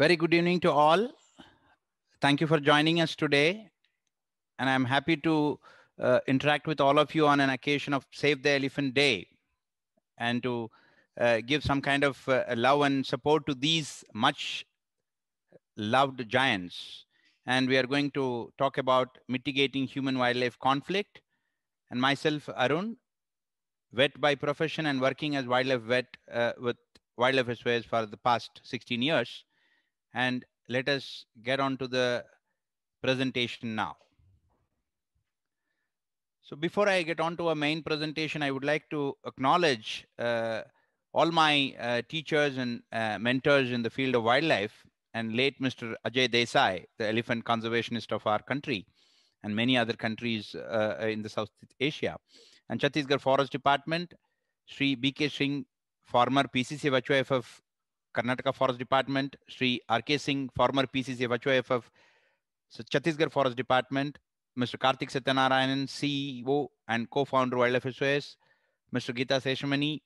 Very good evening to all. Thank you for joining us today. And I'm happy to interact with all of you on an occasion of Save the Elephant Day and to give some kind of love and support to these much loved giants. And we are going to talk about mitigating human wildlife conflict. And myself, Arun, vet by profession and working as wildlife vet with wildlife SOS for the past 16 years. And let us get on to the presentation now. So before I get on to our main presentation, I would like to acknowledge all my teachers and mentors in the field of wildlife and late Mr. Ajay Desai, the elephant conservationist of our country and many other countries in the Southeast Asia. And Chhattisgarh Forest Department, Sri B.K. Singh, former PCC of HOFF, Karnataka Forest Department, Sri R.K. Singh, former PCC of HOFF, so Chhattisgarh Forest Department, Mr. Karthik Satyanarayanan, CEO and co-founder Wildlife SOS, Mr. Geeta Seshamani,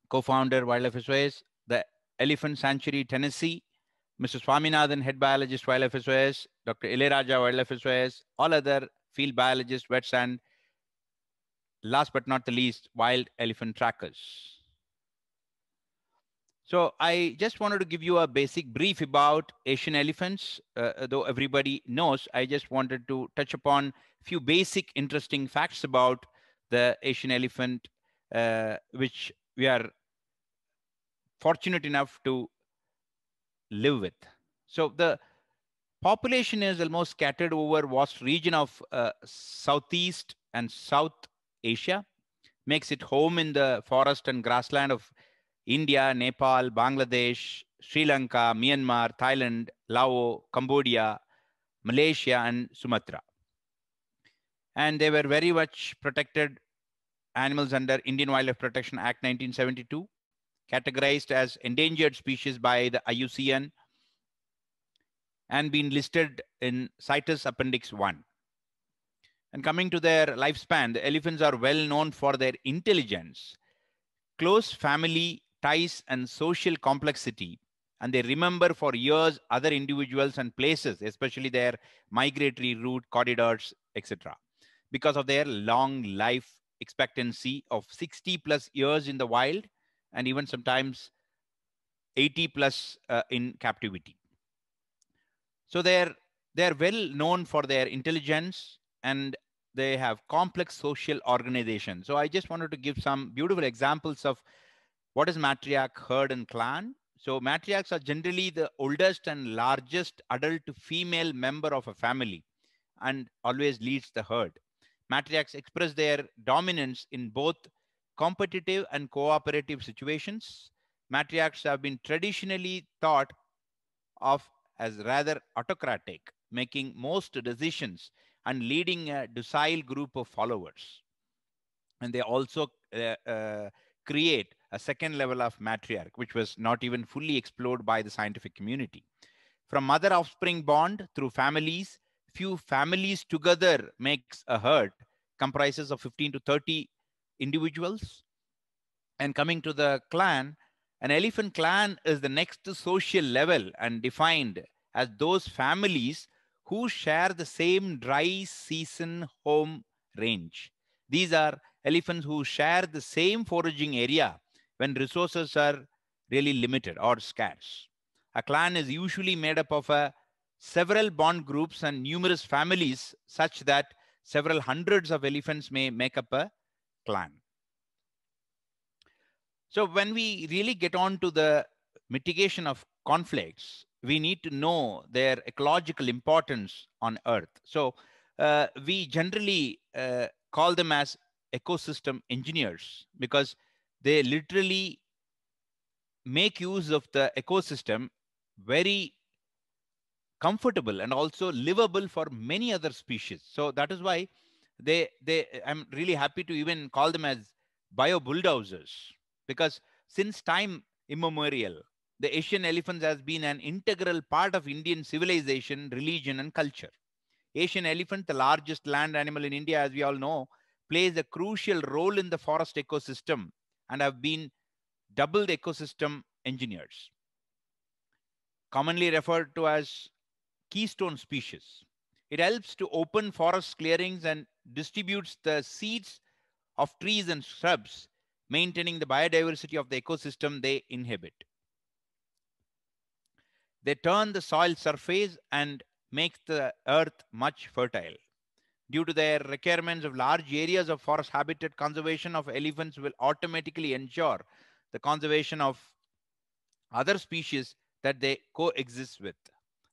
co-founder Wildlife SOS, the Elephant Sanctuary, Tennessee, Mr. Swaminathan, head biologist Wildlife SOS, Dr. Ilayaraja, Wildlife SOS, all other field biologists, vets, and last but not the least, wild elephant trackers. So I just wanted to give you a basic brief about Asian elephants. Though everybody knows, I just wanted to touch upon a few basic interesting facts about the Asian elephant, which we are fortunate enough to live with. So the population is almost scattered over vast region of Southeast and South Asia, makes it home in the forest and grassland of India, Nepal, Bangladesh, Sri Lanka, Myanmar, Thailand, Laos, Cambodia, Malaysia, and Sumatra. And they were very much protected animals under Indian Wildlife Protection Act 1972, categorized as endangered species by the IUCN, and been listed in CITES Appendix 1. And coming to their lifespan, the elephants are well known for their intelligence, close family ties, and social complexity. And they remember for years other individuals and places, especially their migratory route, corridors, etc. Because of their long life expectancy of 60 plus years in the wild and even sometimes 80 plus in captivity. So they're well known for their intelligence and they have complex social organization. So I just wanted to give some beautiful examples of what is matriarch, herd, and clan. So matriarchs are generally the oldest and largest adult female member of a family and always leads the herd. Matriarchs express their dominance in both competitive and cooperative situations. Matriarchs have been traditionally thought of as rather autocratic, making most decisions and leading a docile group of followers. And they also create a second level of matriarch, which was not even fully explored by the scientific community. From mother offspring bond through families, few families together makes a herd, comprises of 15 to 30 individuals. And coming to the clan, an elephant clan is the next social level and defined as those families who share the same dry season home range. These are elephants who share the same foraging area when resources are really limited or scarce. A clan is usually made up of several bond groups and numerous families, such that several hundreds of elephants may make up a clan. So when we really get on to the mitigation of conflicts, we need to know their ecological importance on Earth. So we generally call them as ecosystem engineers because they literally make use of the ecosystem very comfortable and also livable for many other species. So that is why I'm really happy to even call them as bio bulldozers, because since time immemorial, the Asian elephants has been an integral part of Indian civilization, religion, and culture. Asian elephant, the largest land animal in India, as we all know, plays a crucial role in the forest ecosystem and have been doubled ecosystem engineers. commonly referred to as keystone species. It helps to open forest clearings and distributes the seeds of trees and shrubs, maintaining the biodiversity of the ecosystem they inhabit. They turn the soil surface and make the earth much fertile. Due to their requirements of large areas of forest habitat, conservation of elephants will automatically ensure the conservation of other species that they coexist with.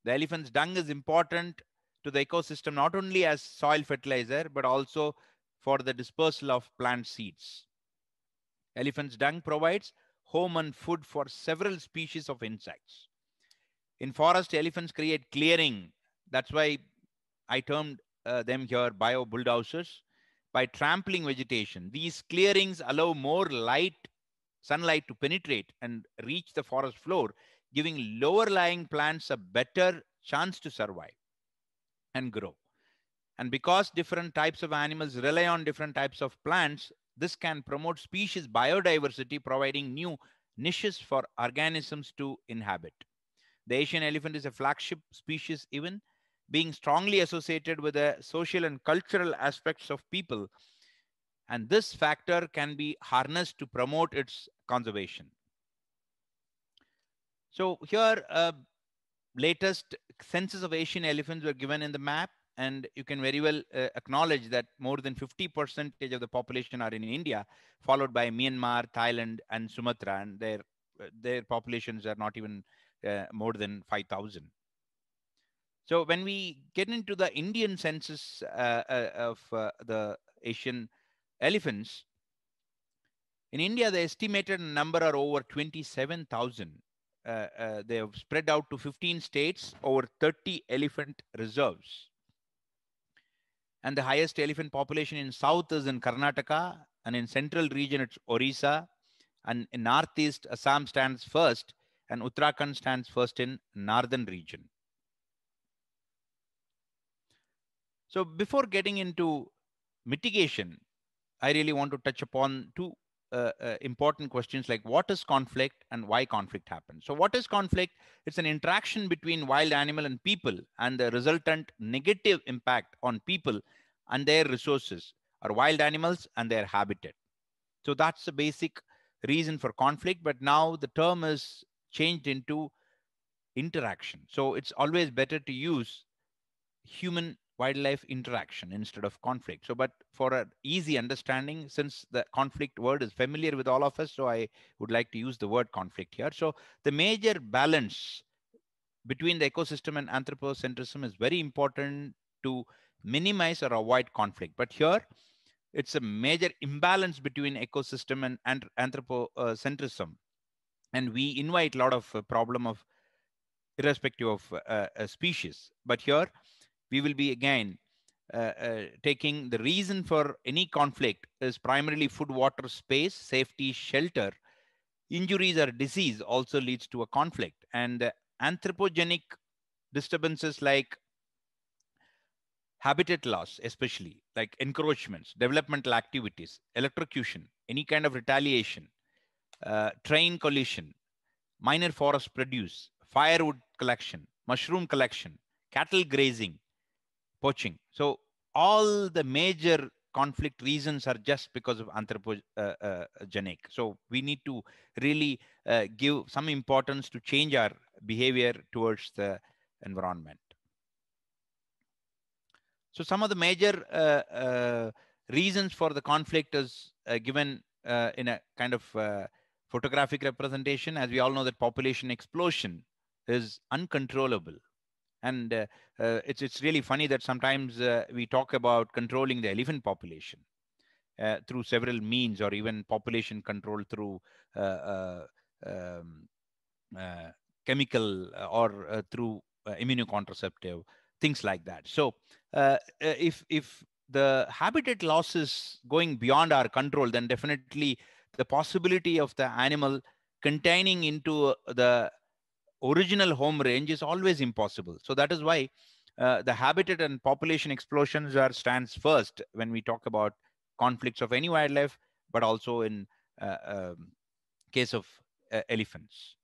The elephant's dung is important to the ecosystem not only as soil fertilizer but also for the dispersal of plant seeds. Elephant's dung provides home and food for several species of insects. In forest, elephants create clearing. That's why I termed them here bio bulldozers. By trampling vegetation, these clearings allow more sunlight to penetrate and reach the forest floor, giving lower lying plants a better chance to survive and grow. And because different types of animals rely on different types of plants, this can promote species biodiversity, providing new niches for organisms to inhabit. The Asian elephant is a flagship species, even being strongly associated with the social and cultural aspects of people. And this factor can be harnessed to promote its conservation. So here, latest census of Asian elephants were given in the map, and you can very well acknowledge that more than 50% of the population are in India, followed by Myanmar, Thailand, and Sumatra, and their populations are not even more than 5,000. So when we get into the Indian census of the Asian elephants, in India, the estimated number are over 27,000. They have spread out to 15 states, over 30 elephant reserves. And the highest elephant population in south is in Karnataka, and in central region it's Orissa, and in northeast Assam stands first, and Uttarakhand stands first in northern region. So before getting into mitigation, I really want to touch upon two important questions like what is conflict and why conflict happens. So what is conflict? It's an interaction between wild animal and people, and the resultant negative impact on people and their resources, or wild animals and their habitat. So that's the basic reason for conflict, but now the term is changed into interaction. So it's always better to use human wildlife interaction instead of conflict. So, but for an easy understanding, since the conflict word is familiar with all of us, so I would like to use the word conflict here. So the major balance between the ecosystem and anthropocentrism is very important to minimize or avoid conflict. But here, it's a major imbalance between ecosystem and anthropocentrism. And we invite a lot of problem of irrespective of a species. But here, we will be again taking the reason for any conflict is primarily food, water, space, safety, shelter. Injuries or disease also leads to a conflict. And anthropogenic disturbances like habitat loss, especially like encroachments, developmental activities, electrocution, any kind of retaliation, train collision, minor forest produce, firewood collection, mushroom collection, cattle grazing, poaching. So all the major conflict reasons are just because of anthropogenic. So we need to really give some importance to change our behavior towards the environment. So some of the major reasons for the conflict is given in a kind of photographic representation. As we all know that population explosion is uncontrollable. And it's really funny that sometimes we talk about controlling the elephant population through several means, or even population control through um, chemical or through immunocontraceptive, things like that. So if the habitat loss is going beyond our control, then definitely the possibility of the animal containing into the original home range is always impossible. So that is why the habitat and population explosions stands first when we talk about conflicts of any wildlife, but also in case of elephants.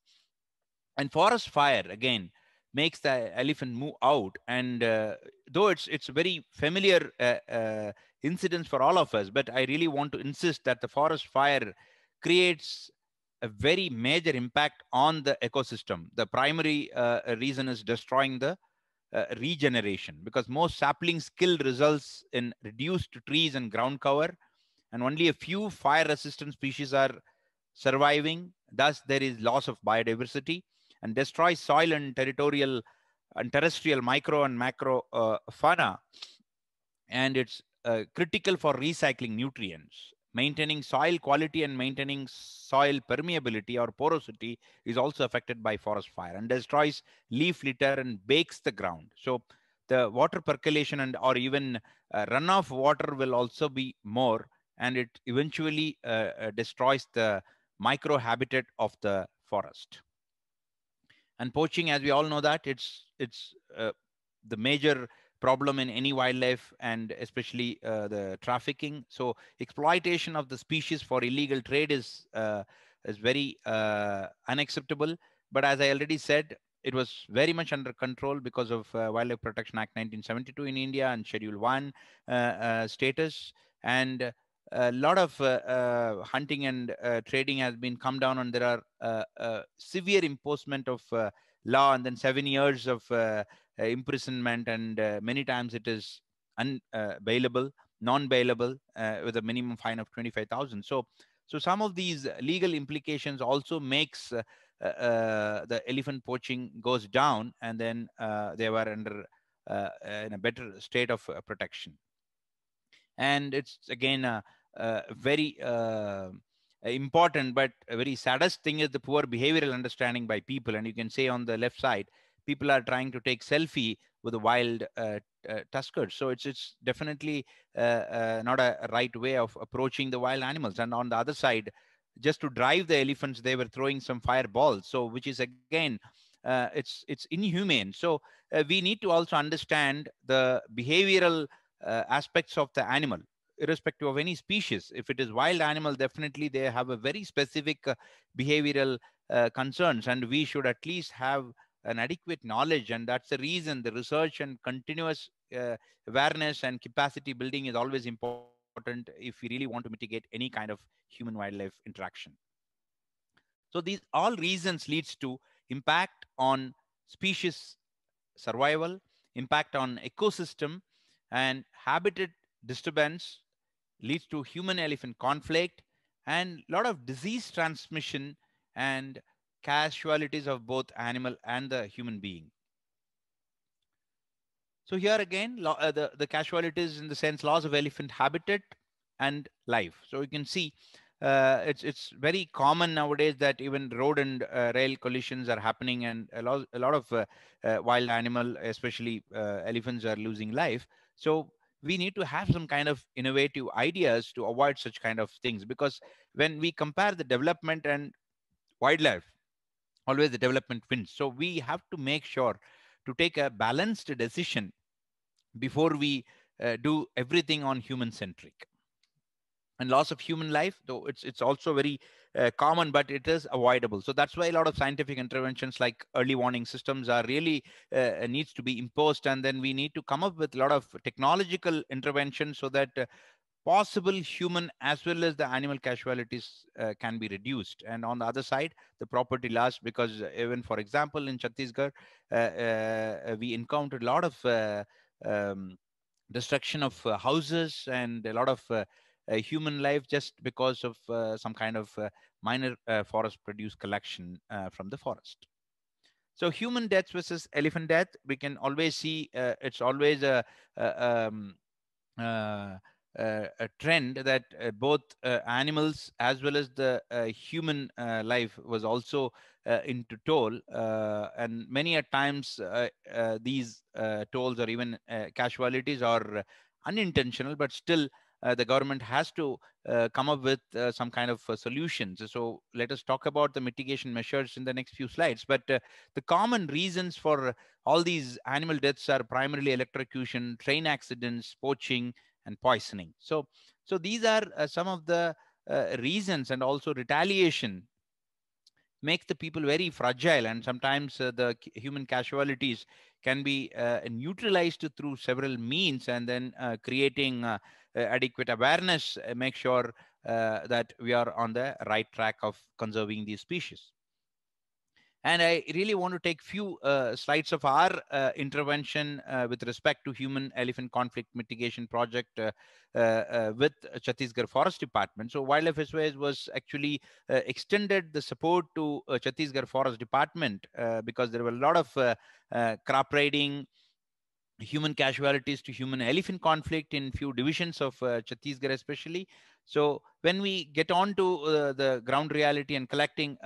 And forest fire again makes the elephant move out. And though it's very familiar incidents for all of us, but I really want to insist that the forest fire creates a very major impact on the ecosystem. The primary reason is destroying the regeneration, because most saplings kill results in reduced trees and ground cover, and only a few fire resistant species are surviving. Thus, there is loss of biodiversity and destroys soil and territorial and terrestrial micro and macro fauna. And it's critical for recycling nutrients. Maintaining soil quality and maintaining soil permeability or porosity is also affected by forest fire, and destroys leaf litter and bakes the ground. So the water percolation and or even runoff water will also be more, and it eventually destroys the microhabitat of the forest. And poaching, as we all know, that it's the major problem in any wildlife, and especially the trafficking. So exploitation of the species for illegal trade is very unacceptable. But as I already said, it was very much under control because of Wildlife Protection Act 1972 in India and Schedule 1 status. And a lot of hunting and trading has been come down, and there are severe imposition of law, and then 7 years of imprisonment, and many times it is unbailable, non-bailable, with a minimum fine of 25,000. So some of these legal implications also makes the elephant poaching goes down, and then they were under in a better state of protection. And it's again very important, but a very saddest thing is the poor behavioral understanding by people. And you can say on the left side, people are trying to take selfie with the wild tuskers. So it's definitely not a right way of approaching the wild animals. And on the other side, just to drive the elephants, they were throwing some fireballs, so which is again it's inhumane. So we need to also understand the behavioral aspects of the animal, irrespective of any species. If it is wild animal, definitely they have a very specific behavioral concerns, and we should at least have an adequate knowledge. And that's the reason the research and continuous awareness and capacity building is always important if we really want to mitigate any kind of human wildlife interaction. So these all reasons leads to impact on species survival, impact on ecosystem, and habitat disturbance leads to human elephant conflict, and a lot of disease transmission and casualties of both animal and the human being. So here again, the casualties in the sense loss of elephant habitat and life. So you can see it's very common nowadays that even road and rail collisions are happening, and a lot of wild animal, especially elephants, are losing life. So we need to have some kind of innovative ideas to avoid such kind of things, because when we compare the development and wildlife, always the development wins. So we have to make sure to take a balanced decision before we do everything on human centric. And loss of human life, though it's also very common, but it is avoidable. So that's why a lot of scientific interventions like early warning systems are really needs to be imposed, and then we need to come up with a lot of technological interventions so that possible human as well as the animal casualties can be reduced. And on the other side, the property loss, because even for example in Chhattisgarh, we encountered a lot of um, destruction of houses and a lot of human life just because of some kind of minor forest produce collection from the forest. So human death versus elephant death, we can always see it's always a, uh, a trend that both animals as well as the human life was also into toll, and many a times these tolls or even casualties are unintentional, but still the government has to come up with some kind of solutions. So let us talk about the mitigation measures in the next few slides. But the common reasons for all these animal deaths are primarily electrocution, train accidents, poaching, and poisoning. So these are some of the reasons, and also retaliation makes the people very fragile, and sometimes the human casualties can be neutralized through several means, and then creating adequate awareness, make sure that we are on the right track of conserving these species. And I really want to take few slides of our intervention with respect to human elephant conflict mitigation project with Chhattisgarh Forest Department. So Wildlife SOS was actually extended the support to Chhattisgarh Forest Department because there were a lot of crop raiding, human casualties to human elephant conflict in few divisions of Chhattisgarh especially. So when we get on to the ground reality and collecting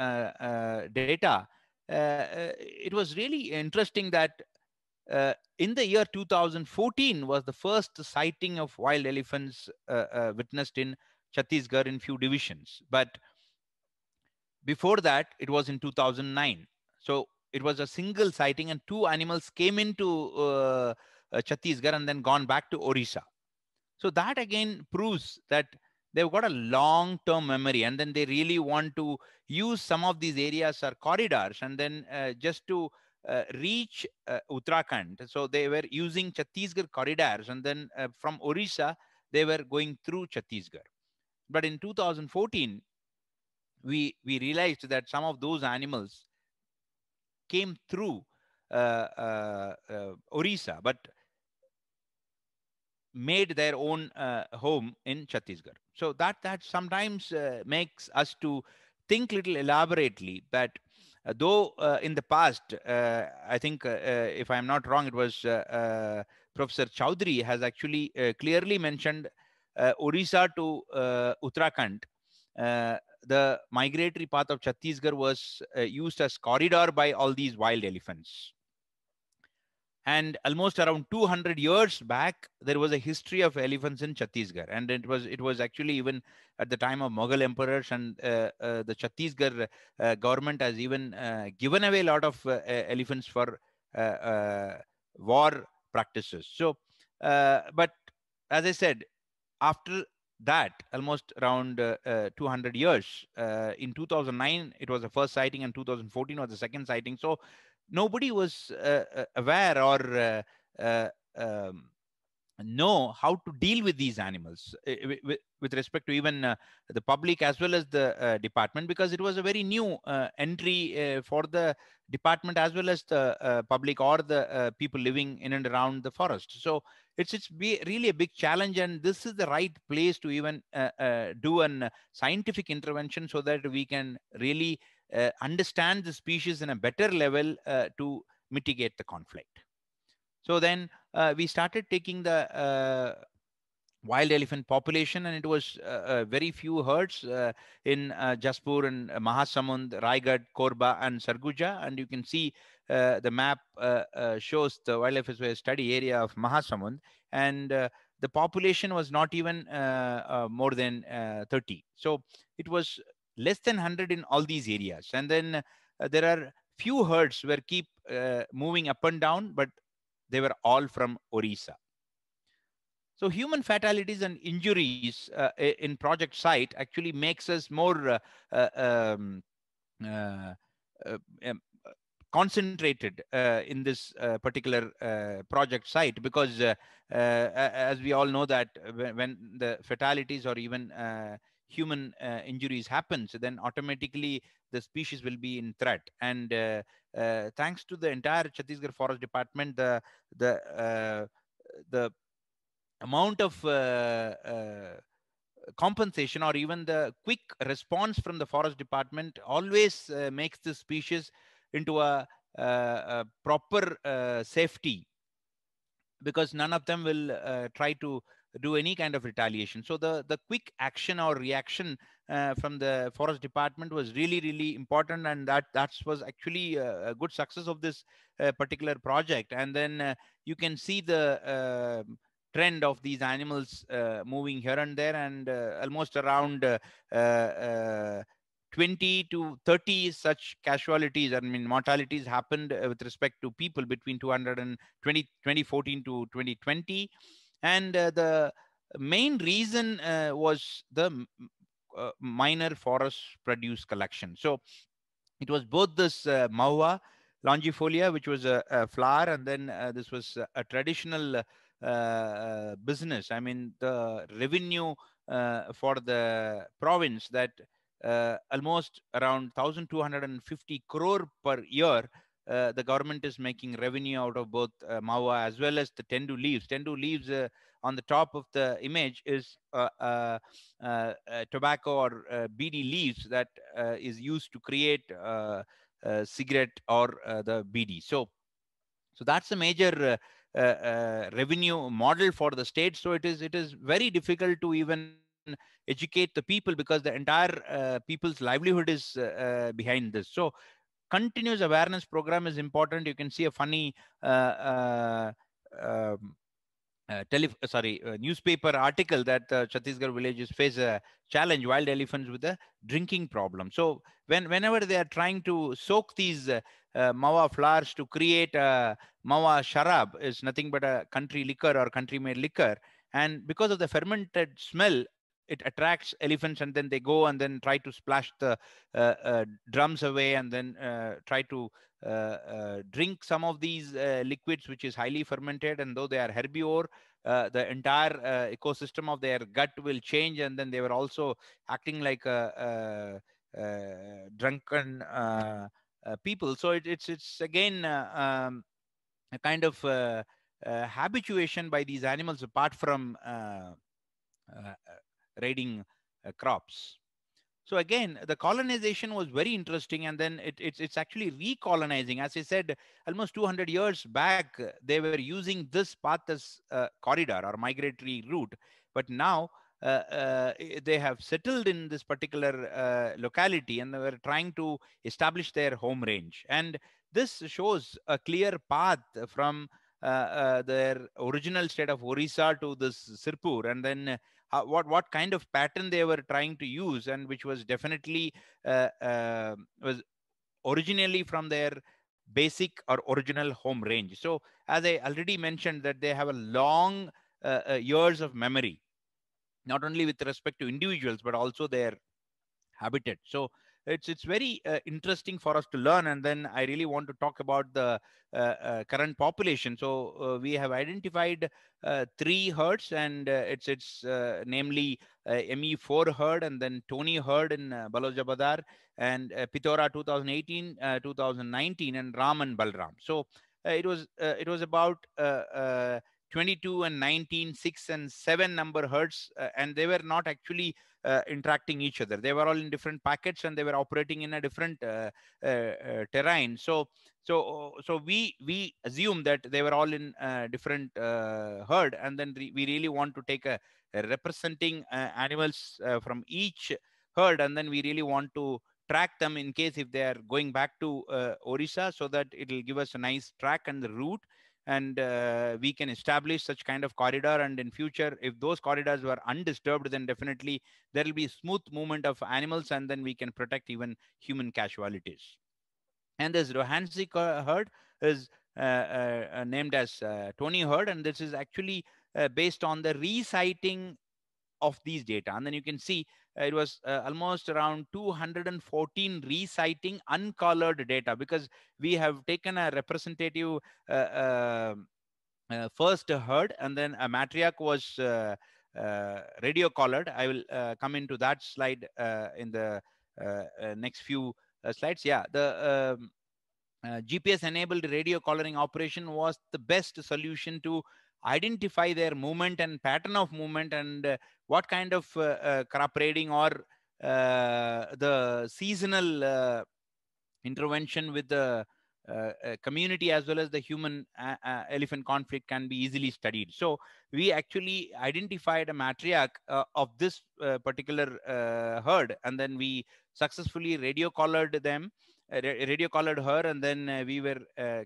data, it was really interesting that in the year 2014 was the first sighting of wild elephants witnessed in Chhattisgarh in few divisions. But before that, it was in 2009. So it was a single sighting, and two animals came into Chhattisgarh and then gone back to Orissa. So that again proves that they've got a long-term memory, and then they really want to use some of these areas or corridors, and then just to reach Uttarakhand. So they were using Chhattisgarh corridors, and then from Orissa they were going through Chhattisgarh. But in 2014, we realized that some of those animals came through Orissa, but made their own home in Chhattisgarh. So that sometimes makes us to think little elaborately that though in the past, I think if I'm not wrong, it was Professor Chowdhury has actually clearly mentioned Orissa to Uttarakhand. The migratory path of Chhattisgarh was used as corridor by all these wild elephants. And almost around 200 years back, there was a history of elephants in Chhattisgarh, and it was actually even at the time of Mughal emperors, and the Chhattisgarh government has even given away a lot of elephants for war practices. So, but as I said, after that, almost around 200 years, in 2009, it was the first sighting, and 2014 was the second sighting. So nobody was aware or uh, um, know how to deal with these animals with respect to even the public as well as the department, because it was a very new entry for the department as well as the public or the people living in and around the forest. So it's really a big challenge, and this is the right place to even do an scientific intervention so that we can really understand the species in a better level to mitigate the conflict. So then we started taking the wild elephant population, and it was very few herds in Jaspur and Mahasamund, Raigad, Korba, and Sarguja. And you can see the map shows the wildlife study area of Mahasamund, and the population was not even more than 30. So it was less than 100 in all these areas. And then there are few herds were keep moving up and down, but they were all from Orissa. So human fatalities and injuries in project site actually makes us more uh, uh, um, concentrated in this particular project site, because as we all know that when the fatalities or even human injuries happens, then automatically the species will be in threat. And thanks to the entire Chhattisgarh Forest Department, the amount of compensation or even the quick response from the forest department always makes the species into a proper safety, because none of them will try to do any kind of retaliation. So the quick action or reaction from the forest department was really important, and that was actually a good success of this particular project. And then you can see the trend of these animals moving here and there, and almost around 20 to 30 such casualties, I mean mortalities, happened with respect to people between 2014 to 2020. And the main reason was the minor forest produce collection. So it was both this Mahua longifolia, which was a flower, and then this was a traditional business. I mean, the revenue for the province, that almost around 1,250 crore per year. The government is making revenue out of both Mahua as well as the Tendu leaves. Tendu leaves on the top of the image is tobacco or BD leaves that is used to create cigarette or the BD. So that's a major revenue model for the state. So it is very difficult to even educate the people, because the entire people's livelihood is behind this. So continuous awareness program is important. You can see a funny um, newspaper article that Chhattisgarh villages face a challenge, wild elephants with a drinking problem. So whenever they are trying to soak these mawa flowers to create mawa sharab, is nothing but a country liquor or country made liquor, and because of the fermented smell, it attracts elephants, and then they go and then try to splash the drums away, and then try to drink some of these liquids, which is highly fermented, and though they are herbivore, the entire ecosystem of their gut will change, and then they were also acting like drunken people. So it's again a kind of habituation by these animals, apart from raiding crops. So again, the colonization was very interesting, and then it's actually recolonizing. As I said, almost 200 years back, they were using this path as a corridor or migratory route, but now they have settled in this particular locality, and they were trying to establish their home range. And this shows a clear path from their original state of Orissa to this Sirpur, and then what kind of pattern they were trying to use, and which was definitely was originally from their basic or original home range. So as I already mentioned, that they have a long years of memory, not only with respect to individuals but also their habitat. So it's very interesting for us to learn. And then I really want to talk about the current population. So we have identified three herds, and it's namely ME4 herd, and then Tony herd in Balojabadar, and Pitora 2018, 2019, and Ram and Balram. So it was about 22 and 19, 6 and 7 number herds, and they were not actually interacting each other. They were all in different packets, and they were operating in a different terrain. So we assume that they were all in different herd, and then we really want to take a representing animals from each herd, and then we really want to track them in case if they are going back to Orissa, so that it will give us a nice track and the route, and we can establish such kind of corridor. And in future, if those corridors were undisturbed, then definitely there will be smooth movement of animals, and then we can protect even human casualties. And this Rohansi herd is named as Tony herd, and this is actually based on the resighting of these data. And then you can see it was almost around 214 resighting uncolored data, because we have taken a representative first herd, and then a matriarch was radio collared. I will come into that slide in the next few slides. Yeah, the GPS enabled radio collaring operation was the best solution to identify their movement and pattern of movement, and what kind of crop raiding or the seasonal intervention with the community as well as the human elephant conflict can be easily studied. So we actually identified a matriarch of this particular herd, and then we successfully radio collared them, radio collared her, and then we were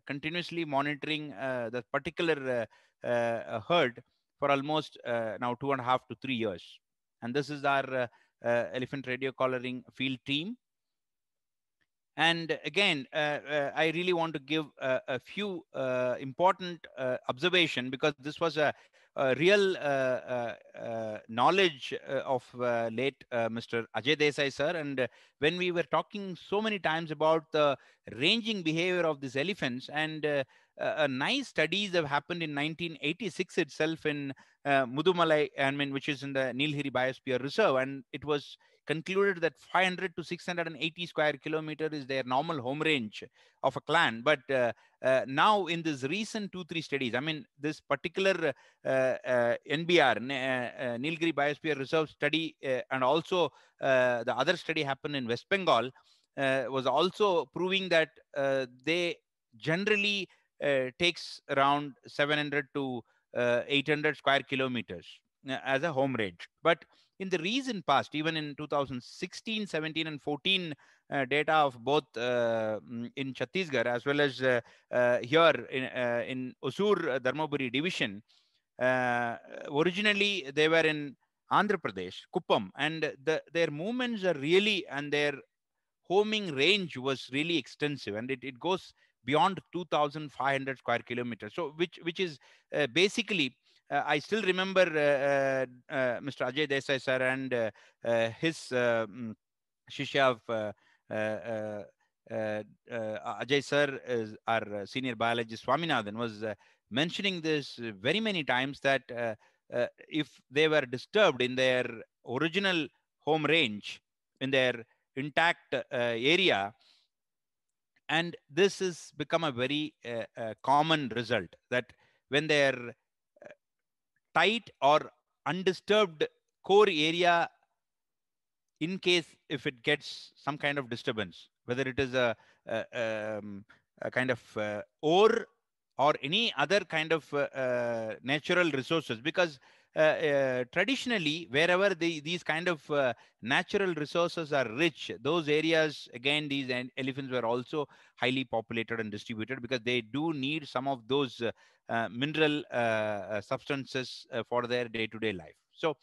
continuously monitoring the particular herd for almost now 2.5 to 3 years. And this is our elephant radio collaring field team. And again, I really want to give a few important observation, because this was a real knowledge of late Mr. Ajay Desai sir. And when we were talking so many times about the ranging behavior of these elephants, and nice studies have happened in 1986 itself in Mudumalai, I mean, which is in the Nilgiri Biosphere Reserve, and it was concluded that 500 to 680 square kilometer is their normal home range of a clan. But now in this recent 2-3 studies, I mean, this particular NBR, Nilgiri Biosphere Reserve study, and also the other study happened in West Bengal, was also proving that they generally takes around 700 to 800 square kilometers as a home range. But in the recent past, even in 2016, 17, and 14 data of both in Chhattisgarh as well as here in Osur Dharmaburi division, originally they were in Andhra Pradesh, Kuppam, and their movements are really, and their homing range was really extensive, and it goes beyond 2,500 square kilometers. So which is basically, I still remember Mr. Ajay Desai sir and his Shishya of uh, Ajay sir, is our senior biologist Swaminathan, was mentioning this very many times, that if they were disturbed in their original home range, in their intact area, and this has become a very common result, that when their tight or undisturbed core area, in case if it gets some kind of disturbance, whether it is a kind of ore or any other kind of natural resources, because traditionally wherever these kind of natural resources are rich, those areas, again, these elephants were also highly populated and distributed, because they do need some of those mineral substances for their day-to-day life. So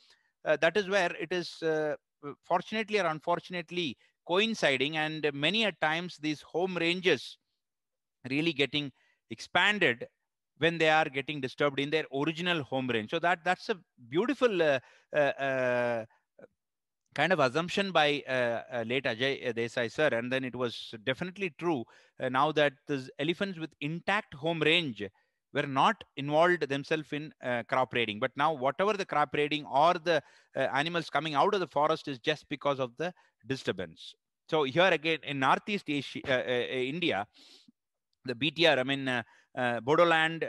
that is where it is fortunately or unfortunately coinciding, and many a times these home ranges really getting expanded when they are getting disturbed in their original home range. So that's a beautiful kind of assumption by late Ajay Desai sir, and then it was definitely true. Now that these elephants with intact home range were not involved themselves in crop raiding, but now whatever the crop raiding or the animals coming out of the forest is just because of the disturbance. So here again in Northeast Asia, India, the BTR, I mean, Bodoland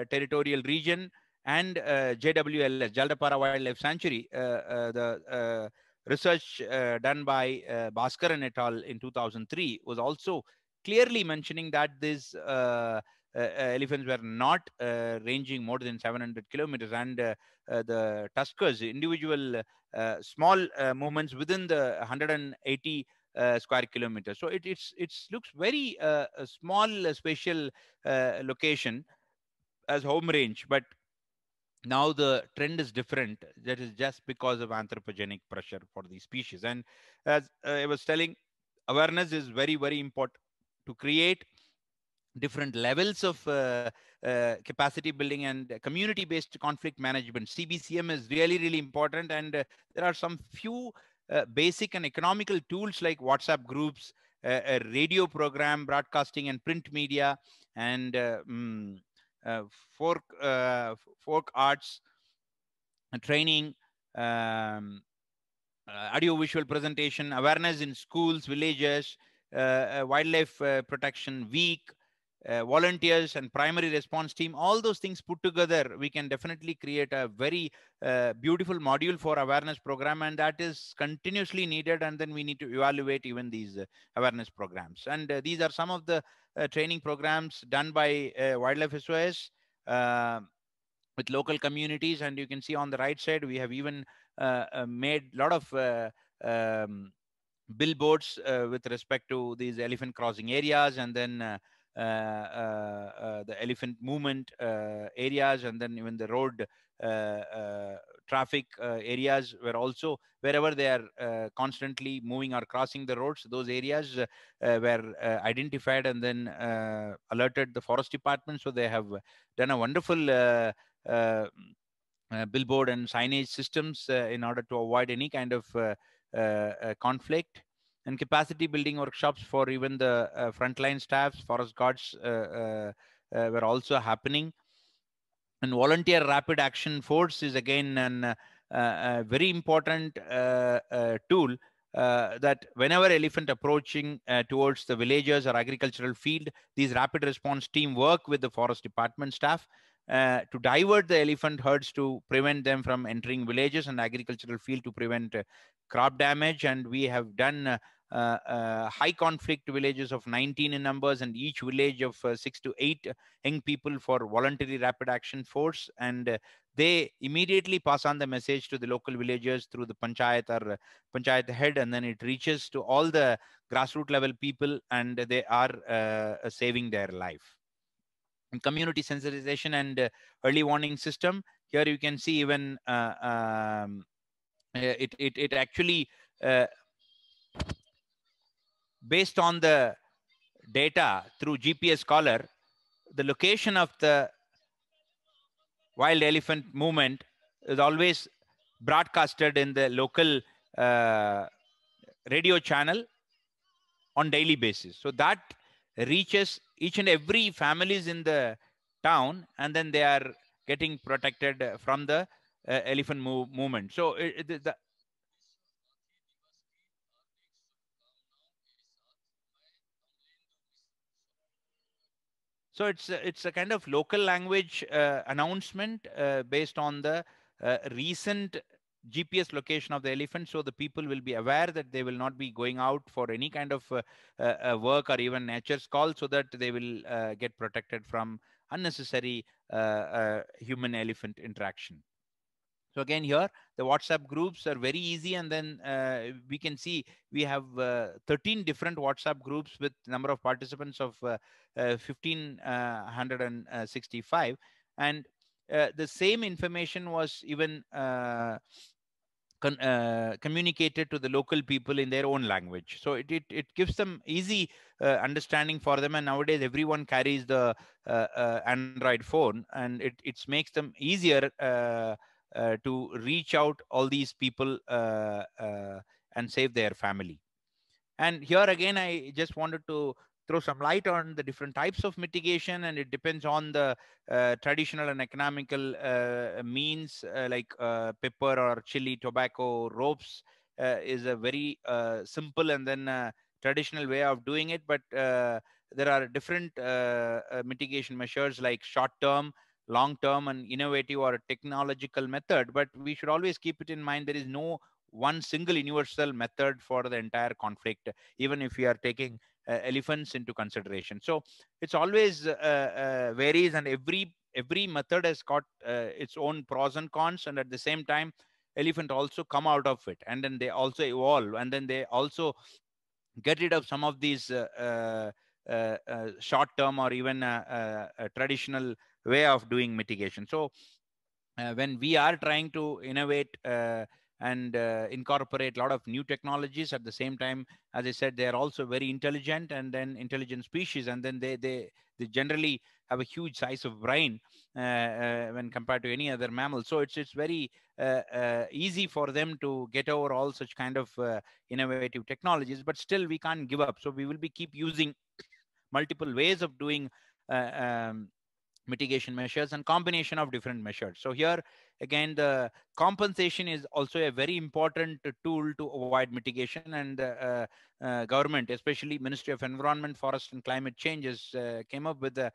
Territorial Region, and JWLS, Jaldapara Wildlife Sanctuary, the research done by Bhaskaran et al. In 2003 was also clearly mentioning that these elephants were not ranging more than 700 kilometers, and the tuskers, individual small movements within the 180 square kilometers. So it's looks very a small spatial location as home range, but now the trend is different. That is just because of anthropogenic pressure for these species. And as I was telling, awareness is very, very important to create different levels of capacity building and community based conflict management. CBCM is really, really important, and there are some few basic and economical tools like WhatsApp groups, a radio program, broadcasting and print media, and uh, folk folk arts training, um, audio visual presentation, awareness in schools, villages, wildlife protection week, volunteers and primary response team. All those things put together, we can definitely create a very beautiful module for awareness program, and that is continuously needed. And then we need to evaluate even these awareness programs. And these are some of the training programs done by Wildlife SOS with local communities. And you can see on the right side, we have even made a lot of billboards with respect to these elephant crossing areas, and then the elephant movement areas, and then even the road traffic areas, where also wherever they are constantly moving or crossing the roads, those areas were identified and then alerted the forest department. So they have done a wonderful billboard and signage systems in order to avoid any kind of conflict, and capacity building workshops for even the frontline staffs, forest guards were also happening. And volunteer rapid action force is again an very important tool, that whenever elephant approaching towards the villagers or agricultural field, these rapid response team work with the forest department staff to divert the elephant herds to prevent them from entering villages and agricultural field, to prevent crop damage. And we have done high conflict villages of 19 in numbers, and each village of 6 to 8 young people for voluntary rapid action force. And they immediately pass on the message to the local villagers through the panchayat or panchayat head, and then it reaches to all the grassroots level people, and they are saving their life. And community sensitization and early warning system. Here you can see even it actually uh, based on the data through GPS collar, the location of the wild elephant movement is always broadcasted in the local uh, radio channel on daily basis. So that reaches each and every families in the town, and then they are getting protected from the elephant movement. So so it's a kind of local language announcement based on the recent GPS location of the elephant, so the people will be aware that they will not be going out for any kind of work or even nature's call, so that they will get protected from unnecessary human elephant interaction. So again, here the WhatsApp groups are very easy, and then we can see we have 13 different WhatsApp groups with number of participants of 1565, and the same information was even communicated to the local people in their own language. So it gives them easy understanding for them. And nowadays everyone carries the Android phone, and it makes them easier to reach out all these people and save their family. And here again, I just wanted to throw some light on the different types of mitigation, and it depends on the traditional and economical means, like pepper or chili, tobacco, ropes is a very simple and then traditional way of doing it. But there are different mitigation measures like short term, long term, and innovative or technological method. But we should always keep it in mind, there is no one single universal method for the entire conflict, even if we are taking elephants into consideration. So it's always varies, and every method has got its own pros and cons. And at the same time, elephant also come out of it, and then they also evolve, and then they also get rid of some of these short term or even traditional way of doing mitigation. So when we are trying to innovate and incorporate a lot of new technologies, at the same time, as I said, they are also very intelligent, and then intelligent species, and then they generally have a huge size of brain when compared to any other mammal. So it's very easy for them to get over all such kind of innovative technologies. But still we can't give up, so we will be keep using multiple ways of doing mitigation measures and combination of different measures. So here again, the compensation is also a very important tool to avoid mitigation. And the government, especially Ministry of Environment, Forest and Climate Changes, came up with a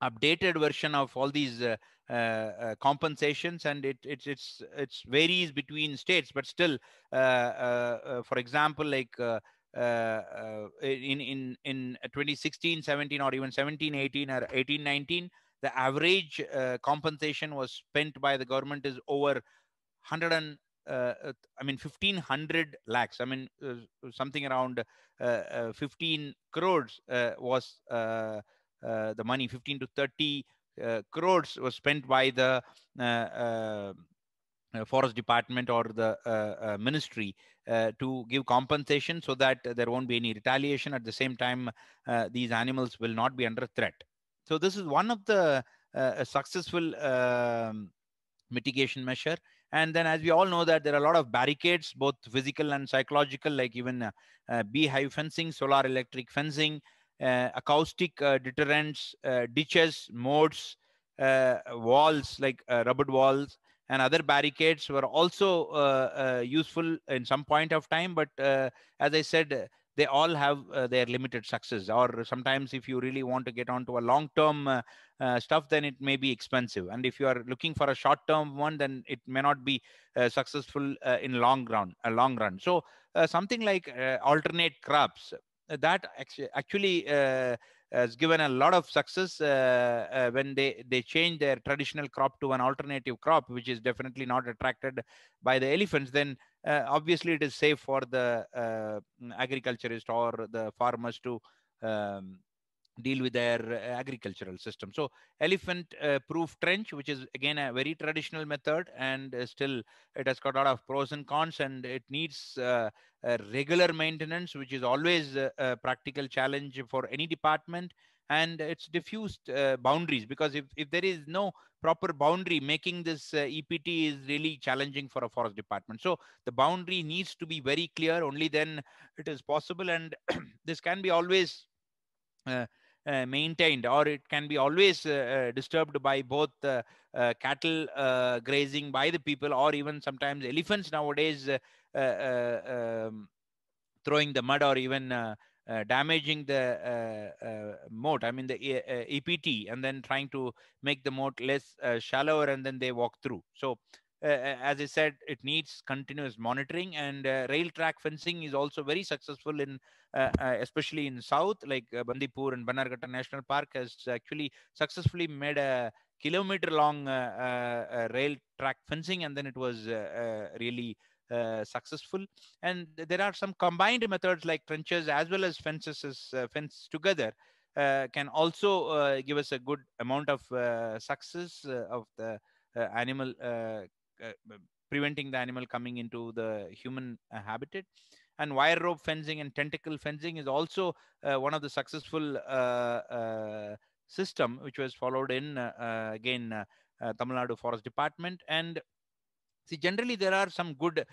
updated version of all these compensations, and it's varies between states. But still, for example, like in 2016, 17, or even 17, 18, or 18, 19, the average compensation was spent by the government is over 100 and I mean 1500 lakhs. I mean something around 15 crores was the money. 15 to 30 crores was spent by the forest department or the ministry to give compensation, so that there won't be any retaliation. At the same time, these animals will not be under threat. So this is one of the a successful mitigation measure. And then, as we all know, that there are a lot of barricades, both physical and psychological, like even beehive fencing, solar electric fencing, acoustic deterrents, ditches, moats, walls like rubber walls, and other barricades were also useful in some point of time. But as I said, they all have their limited success. Or sometimes, if you really want to get onto a long-term stuff, then it may be expensive. And if you are looking for a short-term one, then it may not be successful in long run. So something like alternate crops, that actually has given a lot of success when they change their traditional crop to an alternative crop, which is definitely not attracted by the elephants. Then obviously it is safe for the agriculturist or the farmers to um, deal with their agricultural system. So elephant proof trench, which is again a very traditional method, and still it has got a lot of pros and cons, and it needs regular maintenance, which is always a practical challenge for any department. And it's diffused boundaries, because if there is no proper boundary, making this EPT is really challenging for a forest department. So the boundary needs to be very clear, only then it is possible. And this can be always uh, maintained, or it can be always disturbed by both cattle grazing by the people, or even sometimes elephants nowadays throwing the mud, or even damaging the moat, I mean the EPT, and then trying to make the moat less shallower, and then they walk through. So as I said, it needs continuous monitoring. And rail track fencing is also very successful in especially in south, like Bandipur and Bannerghatta National Park has actually successfully made a kilometer long rail track fencing, and then it was really successful. And there are some combined methods like trenches as well as fences, fence together, can also give us a good amount of success of the animal, preventing the animal coming into the human habitat. And wire rope fencing and tentacle fencing is also one of the successful system, which was followed in again Tamil Nadu Forest Department. And see, generally there are some good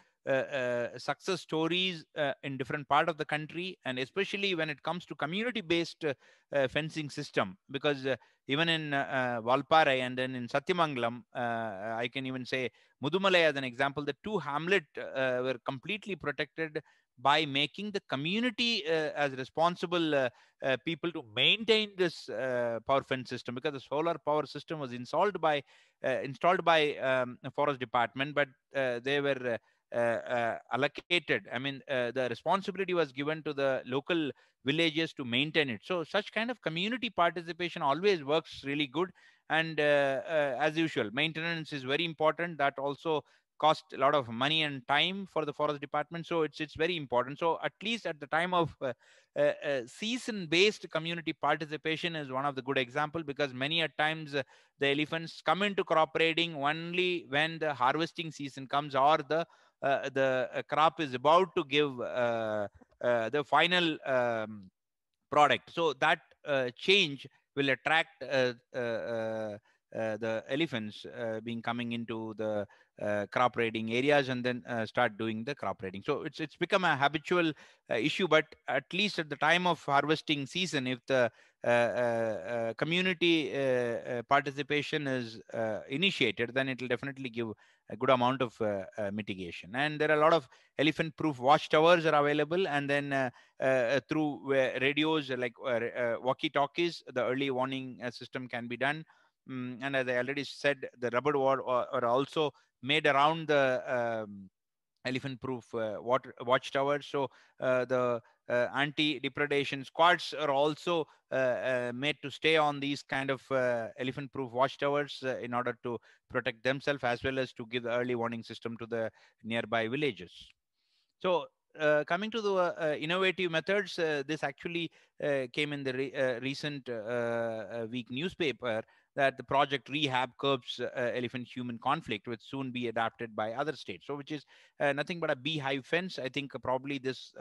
success stories in different part of the country, and especially when it comes to community-based fencing system. Because even in Valparai and then in Satyamangalam, I can even say Mudumalai as an example, the two hamlet were completely protected by making the community as responsible people to maintain this power fence system, because the solar power system was installed by forest department, but they were allocated, I mean the responsibility was given to the local villages to maintain it. So such kind of community participation always works really good. And as usual, maintenance is very important. That also cost a lot of money and time for the forest department, so it's very important. So at least at the time of season based community participation is one of the good example, because many a times the elephants come into crop raiding only when the harvesting season comes, or the crop is about to give the final product. So that change will attract the elephants being coming into the crop raiding areas, and then start doing the crop raiding. So it's become a habitual issue. But at least at the time of harvesting season, if the community participation is initiated, then it will definitely give a good amount of mitigation. And there are a lot of elephant proof watchtowers are available, and then through radios like walkie talkies, the early warning system can be done. And as I already said, the rubber wall are also made around the elephant proof watchtowers. So the anti depredation squads are also made to stay on these kind of elephant proof watchtowers in order to protect themselves, as well as to give the early warning system to the nearby villages. So coming to the innovative methods, this actually came in the recent week newspaper that the project Rehab curbs elephant-human conflict, would soon be adapted by other states. So, which is nothing but a beehive fence. I think probably this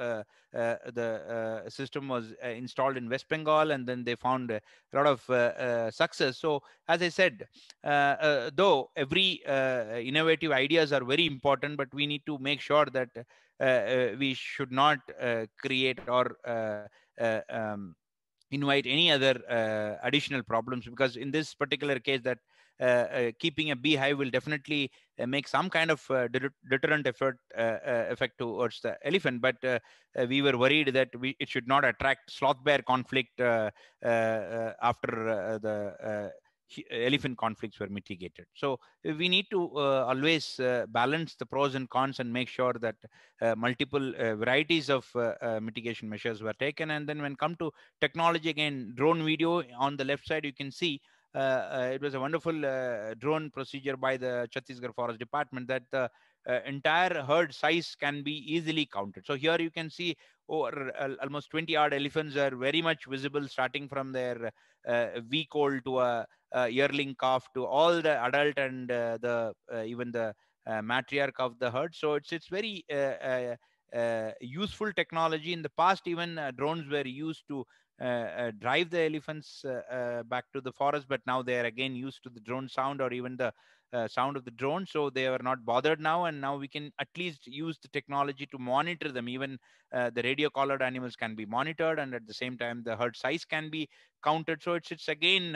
the system was installed in West Bengal, and then they found a lot of success. So, as I said, though every innovative ideas are very important, but we need to make sure that we should not create or invite any other additional problems, because in this particular case that keeping a beehive will definitely make some kind of deterrent effect towards the elephant, but we were worried that it should not attract sloth bear conflict after the elephant conflicts were mitigated. So we need to always balance the pros and cons and make sure that multiple varieties of mitigation measures were taken. And then when come to technology, again, drone video on the left side, you can see it was a wonderful drone procedure by the Chhattisgarh Forest Department, that the entire herd size can be easily counted. So here you can see over almost 20 odd elephants are very much visible, starting from their week old to a yearling calf to all the adult and the even the matriarch of the herd. So it's very useful technology. In the past, even drones were used to drive the elephants back to the forest, but now they are again used to the drone sound or even the sound of the drone, so they are not bothered now. And now we can at least use the technology to monitor them. Even the radio collared animals can be monitored, and at the same time the herd size can be counted. So it's again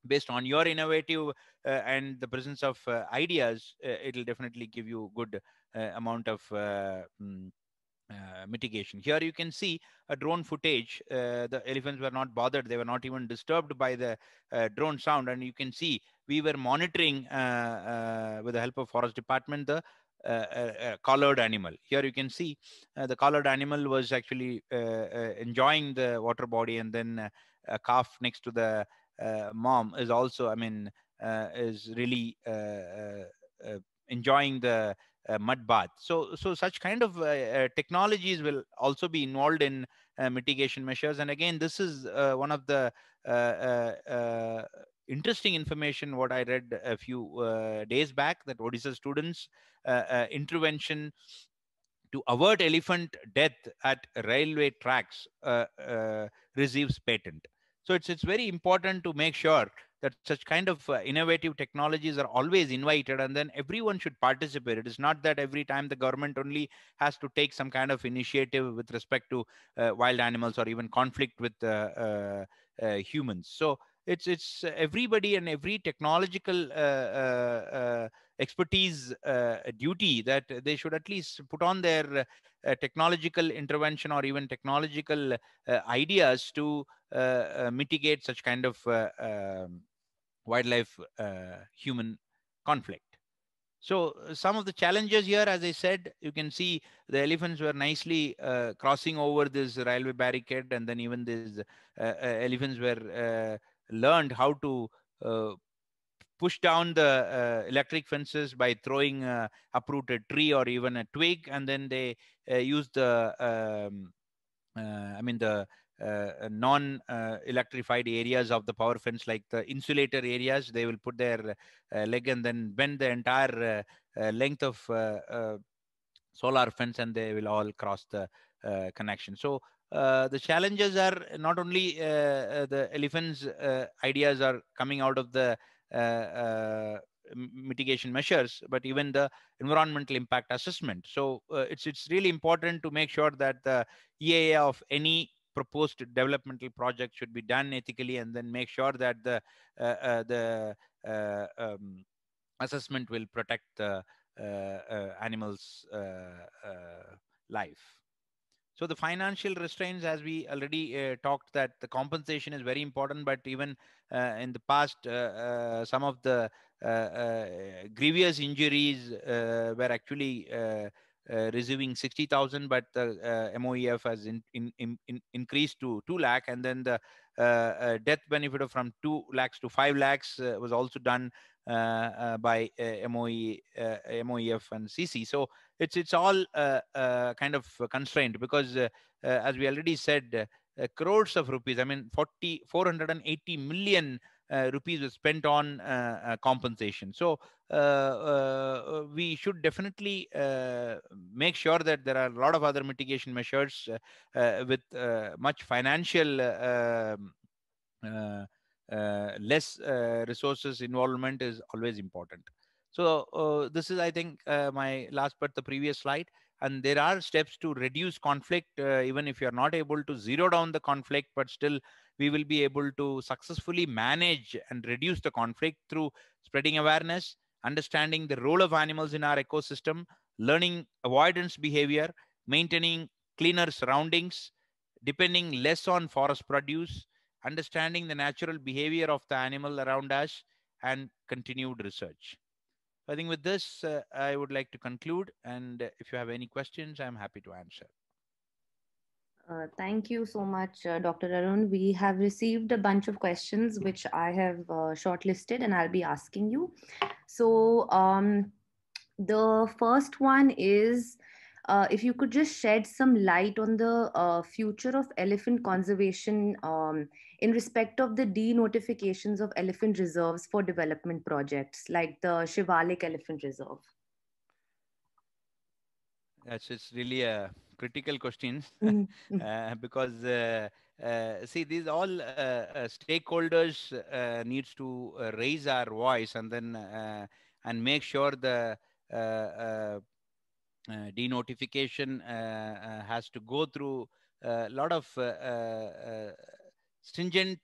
based on your innovative and the presence of ideas, it'll definitely give you good amount of mitigation. Here you can see a drone footage. The elephants were not bothered; they were not even disturbed by the drone sound. And you can see we were monitoring with the help of forest department the collared animal. Here you can see the collared animal was actually enjoying the water body, and then a calf next to the mom is also, I mean, is really enjoying the mud bath. So such kind of technologies will also be involved in mitigation measures. And again, this is one of the interesting information what I read a few days back, that Odisha students intervention to avert elephant death at railway tracks receives patent. So it's very important to make sure that such kind of innovative technologies are always invited, and then everyone should participate. It is not that every time the government only has to take some kind of initiative with respect to wild animals or even conflict with humans. So it's everybody and every technological expertise duty that they should at least put on their technological intervention or even technological ideas to mitigate such kind of wildlife human conflict. So some of the challenges here, as I said, you can see the elephants were nicely crossing over this railway barricade, and then even these elephants were learned how to push down the electric fences by throwing a uprooted tree or even a twig, and then they use the I mean the non-electrified areas of the power fence, like the insulator areas. They will put their leg and then bend the entire length of solar fence, and they will all cross the connection. So the challenges are not only the elephants ideas are coming out of the mitigation measures, but even the environmental impact assessment. So it's really important to make sure that the EAA of any proposed developmental project should be done ethically, and then make sure that the assessment will protect the animals' life. So the financial restraints, as we already talked, that the compensation is very important. But even in the past, some of the grievous injuries were actually receiving 60,000, but the MOEF has increased to 2 lakh, and then the death benefit of from 2 lakhs to 5 lakhs was also done by MOEF and CC. So it's all kind of constrained, because as we already said, crores of rupees, I mean 480 million rupees was spent on compensation. So we should definitely make sure that there are a lot of other mitigation measures with much financial uh, less resources involvement is always important. So this is, I think, my last but the previous slide. And there are steps to reduce conflict, even if you're not able to zero down the conflict, but still we will be able to successfully manage and reduce the conflict through spreading awareness, understanding the role of animals in our ecosystem, learning avoidance behavior, maintaining cleaner surroundings, depending less on forest produce, understanding the natural behavior of the animal around us, and continued research. I think with this, I would like to conclude. And if you have any questions, I'm happy to answer. Thank you so much, Dr. Arun. We have received a bunch of questions which I have shortlisted and I'll be asking you. So, the first one is if you could just shed some light on the future of elephant conservation in respect of the denotifications of elephant reserves for development projects like the Shivalik Elephant Reserve. That's It's really a critical question Mhm. because see, these all stakeholders needs to raise our voice, and then and make sure the denotification has to go through a lot of stringent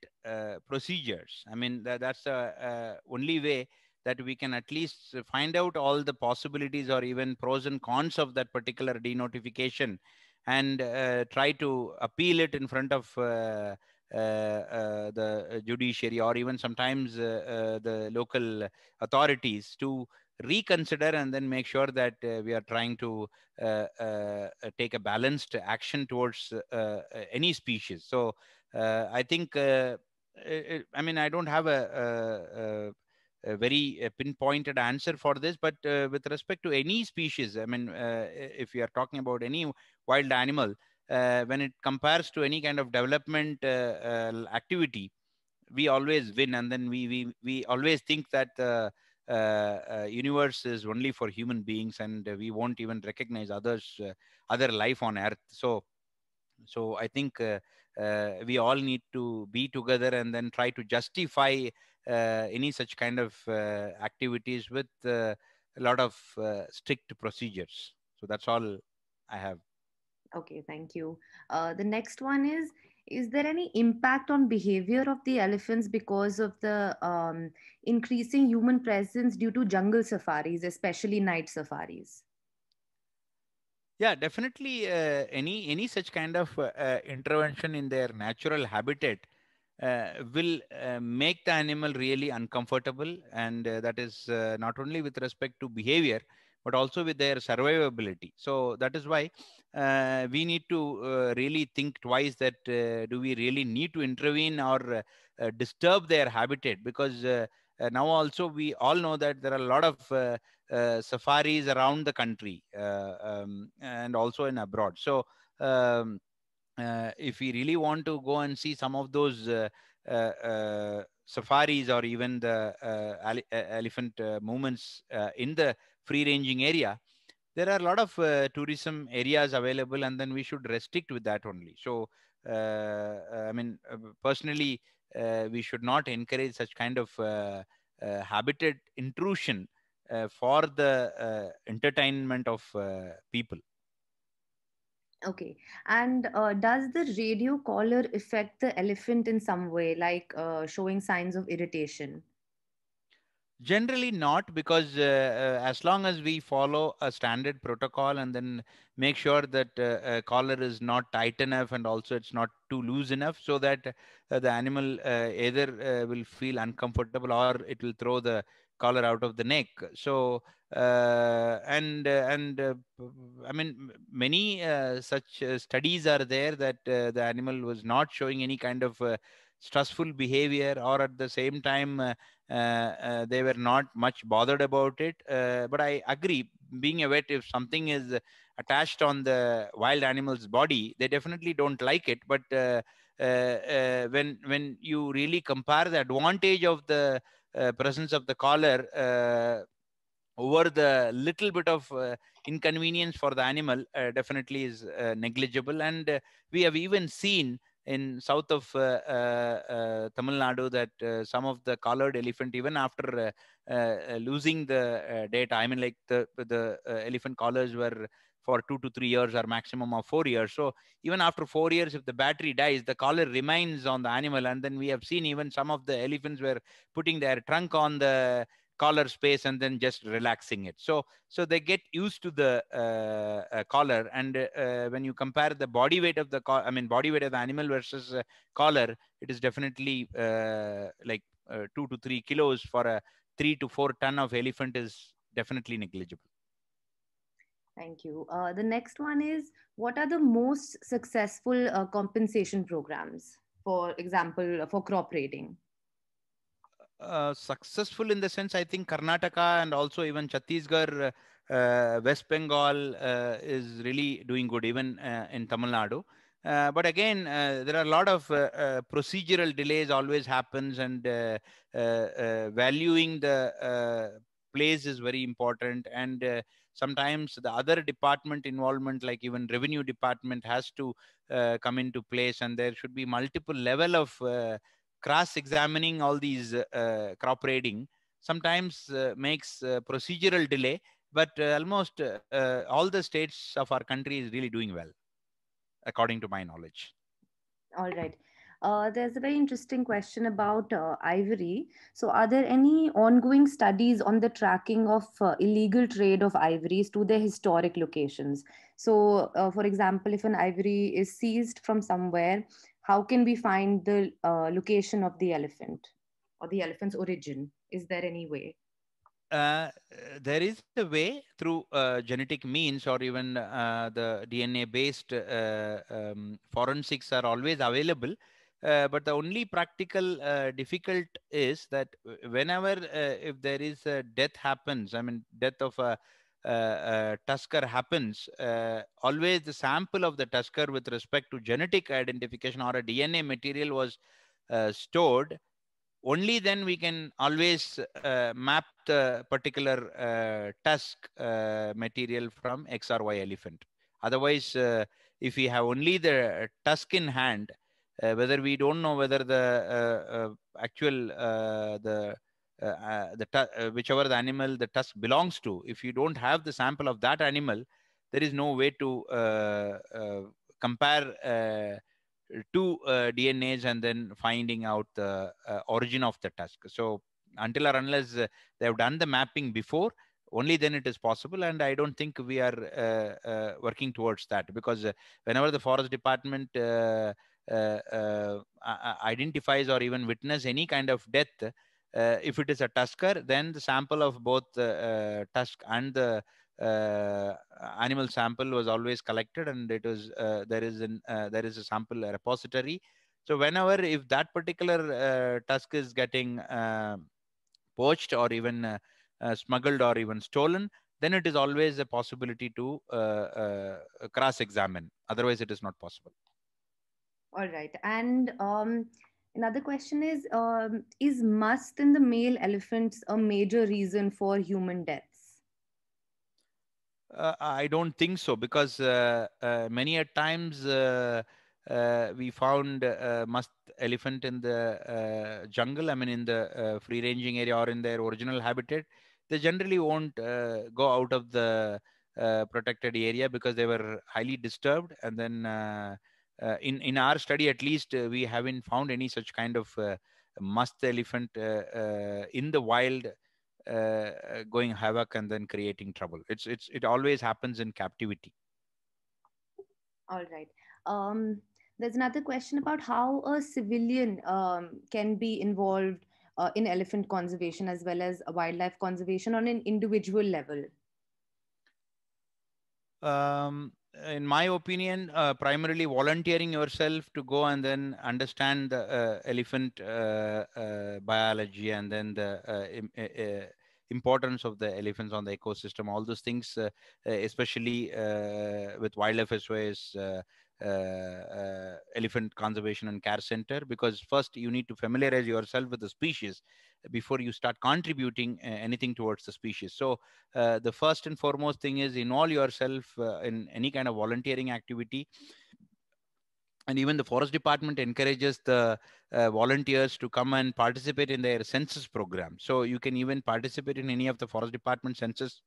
procedures. I mean, that's the only way that we can at least find out all the possibilities or even pros and cons of that particular denotification, and try to appeal it in front of the judiciary, or even sometimes the local authorities, to reconsider and then make sure that we are trying to take a balanced action towards any species. So I think, I mean, I don't have a very pinpointed answer for this, but with respect to any species, I mean, if we are talking about any wild animal, when it compares to any kind of development activity, we always win. And then we always think that the universe is only for human beings, and we won't even recognize other life on earth. So I think we all need to be together and then try to justify any such kind of activities with a lot of strict procedures. So that's all I have. Okay, thank you. The next one is there any impact on behavior of the elephants because of the increasing human presence due to jungle safaris, especially night safaris? Yeah, definitely. Any such kind of intervention in their natural habitat will make the animal really uncomfortable, and that is not only with respect to behavior, but also with their survivability. So that is why we need to really think twice that do we really need to intervene or disturb their habitat, because now also we all know that there are a lot of safaris around the country, and also in abroad. So if we really want to go and see some of those safaris, or even the elephant movements in the free ranging area, there are a lot of tourism areas available, and then we should restrict with that only. So I mean, personally, we should not encourage such kind of habitat intrusion for the entertainment of people. Okay. And does the radio collar affect the elephant in some way, like showing signs of irritation? Generally not, because as long as we follow a standard protocol, and then make sure that collar is not tight enough, and also it's not too loose enough, so that the animal either will feel uncomfortable, or it will throw the collar out of the neck. So I mean, many such studies are there, that the animal was not showing any kind of stressful behavior, or at the same time they were not much bothered about it. But I agree, being a vet, if something is attached on the wild animal's body, they definitely don't like it. But when you really compare the advantage of the presence of the collar over the little bit of inconvenience for the animal, definitely is negligible. And we have even seen in south of Tamil Nadu that some of the collared elephant, even after losing the data, I mean, like the elephant collars were for 2 to 3 years or maximum of 4 years. So even after 4 years, if the battery dies, the collar remains on the animal. And then we have seen even some of the elephants were putting their trunk on the collar space and then just relaxing it. So they get used to the collar. And when you compare the body weight of the body weight of the animal versus collar, it is definitely like 2 to 3 kilos for a 3 to 4 ton of elephant is definitely negligible. Thank you. The next one is, what are the most successful compensation programs, for example, for crop raiding? Successful in the sense, I think Karnataka and also even Chhattisgarh, West Bengal is really doing good, even in Tamil Nadu. But again, there are a lot of procedural delays always happens, and valuing the place is very important. And sometimes the other department involvement, like even revenue department, has to come into place, and there should be multiple level of cross-examining all these crop raiding. Sometimes makes procedural delay, but almost all the states of our country is really doing well, according to my knowledge. All right. There's a very interesting question about ivory. So, are there any ongoing studies on the tracking of illegal trade of ivories to their historic locations? So, for example, if an ivory is seized from somewhere, how can we find the location of the elephant or the elephant's origin? Is there any way? uh, there is a way through genetic means, or even the DNA based forensics are always available. But the only practical difficult is that whenever if there is a death happens, I mean, death of a tusker happens, always the sample of the tusker with respect to genetic identification or a DNA material was stored. Only then we can always map the particular tusk material from X or Y elephant. Otherwise, if we have only the tusk in hand, whether we don't know whether the actual whichever the animal the tusk belongs to, if you don't have the sample of that animal, there is no way to compare two DNAs and then finding out the origin of the tusk. So until or unless they have done the mapping before, only then it is possible. And I don't think we are working towards that, because whenever the forest department identifies or even witness any kind of death, if it is a tusker, then the sample of both the tusk and the uh, animal sample was always collected, and it was there is a sample repository. So whenever if that particular tusk is getting poached or even smuggled or even stolen, then it is always a possibility to cross examine. Otherwise it is not possible. All right. And another question is must in the male elephants a major reason for human deaths? I don't think so, because many a times we found must elephant in the jungle. I mean, in the free ranging area or in their original habitat. They generally won't go out of the protected area because they were highly disturbed. And then in our study, at least, we haven't found any such kind of must elephant in the wild going havoc and then creating trouble. It always happens in captivity. All right. Um, there's another question about how a civilian can be involved in elephant conservation as well as wildlife conservation on an individual level. Um, in my opinion, primarily volunteering yourself to go and then understand the elephant biology, and then the importance of the elephants on the ecosystem, all those things, especially with Wildlife SOS, Elephant Conservation and Care Center, because first you need to familiarize yourself with the species before you start contributing anything towards the species. So the first and foremost thing is involve yourself in any kind of volunteering activity. And even the forest department encourages the volunteers to come and participate in their census program. So you can even participate in any of the forest department census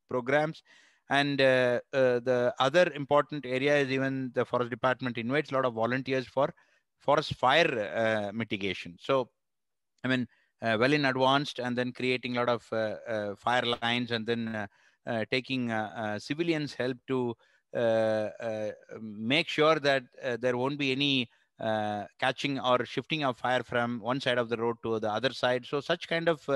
programs. And the other important area is even the forest department invites a lot of volunteers for forest fire mitigation. So I mean, well in advanced, and then creating a lot of fire lines, and then taking civilians help to make sure that there won't be any catching or shifting of fire from one side of the road to the other side. So such kind of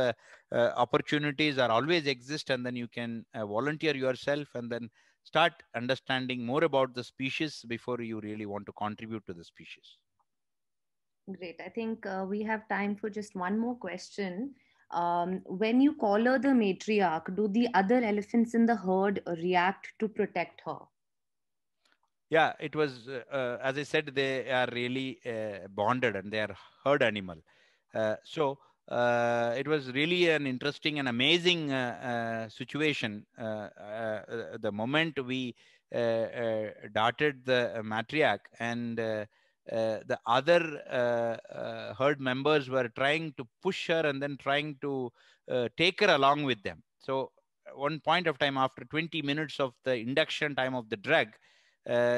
opportunities are always exist, and then you can volunteer yourself and then start understanding more about the species before you really want to contribute to the species. Great. I think we have time for just one more question. When you collar the matriarch, do the other elephants in the herd react to protect her? Yeah, it was, as I said, they are really bonded, and they are herd animal. It was really an interesting and amazing situation. The moment we darted the matriarch, and the other herd members were trying to push her and then trying to take her along with them. So, one point of time, after 20 minutes of the induction time of the drug,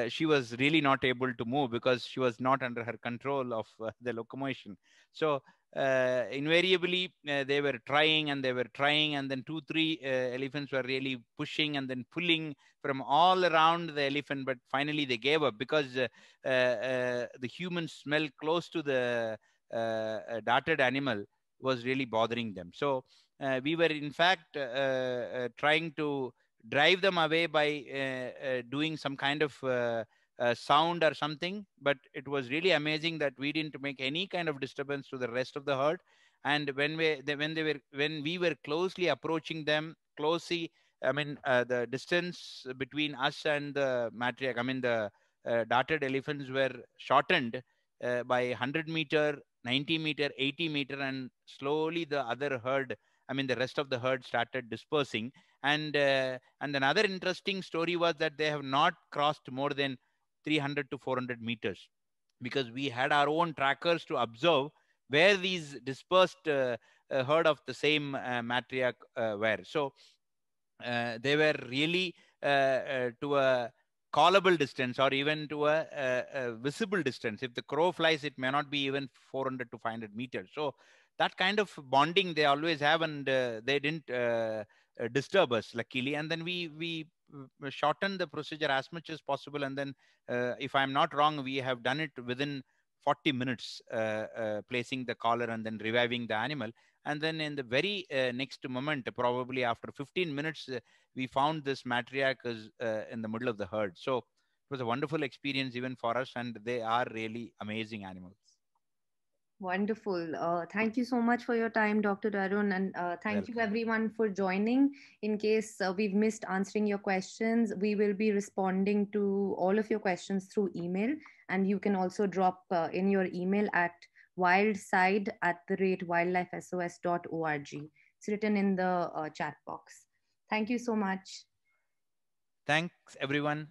she was really not able to move because she was not under her control of the locomotion. So invariably they were trying and they were trying, and then 2 3 elephants were really pushing and then pulling from all around the elephant, but finally they gave up because the human smell close to the darted animal was really bothering them. So we were in fact trying to drive them away by doing some kind of sound or something. But it was really amazing that we didn't make any kind of disturbance to the rest of the herd. And when we were closely approaching them closely, I mean, the distance between us and the matriarch, I mean, the darted elephants were shortened by 100 meter, 90 meter, 80 meter, and slowly the other herd, I mean, the rest of the herd started dispersing. And another interesting story was that they have not crossed more than 300 to 400 meters, because we had our own trackers to observe where these dispersed herd of the same matriarch were. So they were really to a callable distance, or even to a visible distance. If the crow flies, it may not be even 400 to 500 meters. So that kind of bonding they always have, and they didn't disturb us, luckily. And then we shortened the procedure as much as possible. And then, if I'm not wrong, we have done it within 40 minutes, placing the collar and then reviving the animal. And then in the very next moment, probably after 15 minutes, we found this matriarch is in the middle of the herd. So it was a wonderful experience even for us, and they are really amazing animals. Wonderful. Thank you so much for your time, Dr. Arun, and thank you Welcome. everyone for joining. In case we've missed answering your questions, we will be responding to all of your questions through email, and you can also drop in your email at wildside@wildlifesos.org. It's written in the chat box. Thank you so much. Thanks, everyone.